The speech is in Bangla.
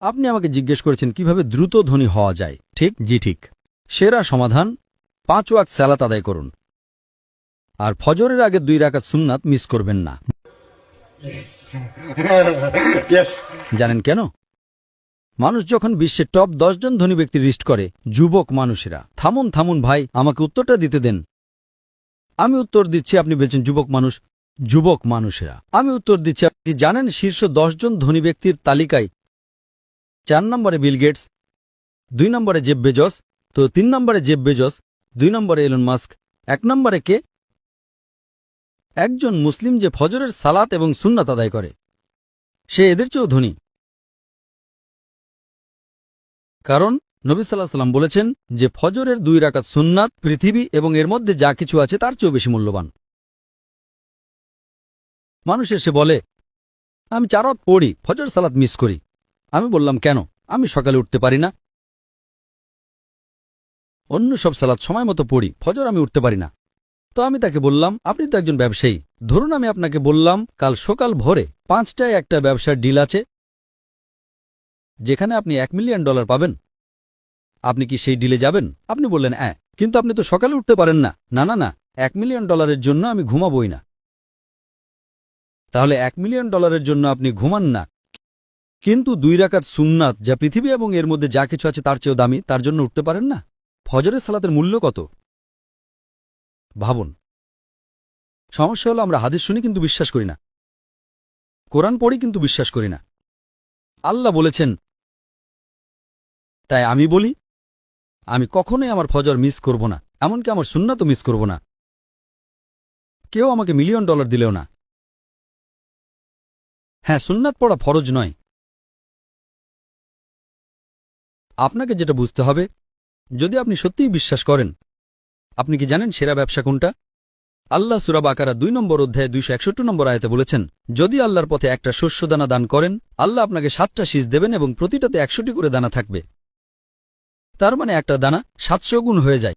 আপনি আমাকে জিজ্ঞেস করেছেন কিভাবে দ্রুত ধনী হওয়া যায়, ঠিক? জি ঠিক। সেরা সমাধান 5 ওয়াক্ত সালাত আদায় করুন, আর ফজরের আগে 2 রাকাত সুন্নাত মিস করবেন না। জানেন কেন? মানুষ যখন বিশ্বের টপ 10 জন ধনী ব্যক্তির লিস্ট করে, যুবক মানুষেরা। থামুন থামুন ভাই, আমাকে উত্তরটা দিতে দেন। আমি উত্তর দিচ্ছি, আপনি বলছেন যুবক মানুষেরা। আমি উত্তর দিচ্ছি, আপনি জানেন শীর্ষ 10 জন ধনী ব্যক্তির তালিকায় 4 নম্বরে বিল গেটস, 2 নম্বরে জেফ বেজস, তো 3 নম্বরে জেফ বেজস, 2 নম্বরে এলন মাস্ক, 1 নম্বরে কে? একজন মুসলিম যে ফজরের সালাত এবং সুন্নাত আদায় করে, সে এদের চেয়েও ধনী। কারণ নবী সাল্লাল্লাহু আলাইহি ওয়াসাল্লাম বলেছেন যে ফজরের 2 রাকাত সুন্নাত পৃথিবী এবং এর মধ্যে যা কিছু আছে তার চেয়েও বেশি মূল্যবান। মানুষ এসে বলে, আমি 4 ওয়াক্ত পড়ি, ফজর সালাত মিস করি। আমি বললাম, কেন? আমি সকালে উঠতে পারি না। অন্য সব সালাত সময় মতো পড়ি, ফজর আমি উঠতে পারি না। তো আমি তাকে বললাম, আপনি তো একজন ব্যবসায়ী, ধরুন আমি আপনাকে বললাম কাল সকাল ভোরে 5টায় একটা ব্যবসার ডিল আছে যেখানে আপনি $1 মিলিয়ন পাবেন। আপনি কি সেই ডিলে যাবেন? আপনি বললেন হ্যাঁ, কিন্তু আপনি তো সকালে উঠতে পারেন না। না না না, $1 মিলিয়ন জন্য আমি ঘুমাবই না। তাহলে $1 মিলিয়ন জন্য আপনি ঘুমান না, কিন্তু 2 রাকাত সুন্নাত যা পৃথিবী এবং এর মধ্যে যা কিছু আছে তার চেয়েও দামি, তার জন্য উঠতে পারেন না? ফজরের সালাতের মূল্য কত ভাবুন। সমস্যা হলো আমরা হাদিস শুনি কিন্তু বিশ্বাস করি না, কোরআন পড়ি কিন্তু বিশ্বাস করি না। আল্লাহ বলেছেন, তাই আমি বলি আমি কখনোই আমার ফজর মিস করব না, এমনকি আমার সুন্নাতও মিস করব না। কেউ আমাকে $1 মিলিয়ন দিলেও না। হ্যাঁ, সুন্নাত পড়া ফরজ নয়। আপনাকে যেটা বুঝতে হবে, যদি আপনি সত্যিই বিশ্বাস করেন, আপনি কি জানেন সেরা ব্যবসা কোনটা? আল্লাহ সূরা বাকারা 2 নম্বর অধ্যায়ে 261 নম্বর আয়াতে বলেছেন, যদি আল্লাহর পথে একটা শস্যদানা দান করেন, আল্লাহ আপনাকে 7টা শীষ দেবেন এবং প্রতিটাতে 100টি করে দানা থাকবে। তার মানে একটা দানা 700 গুণ হয়ে যায়।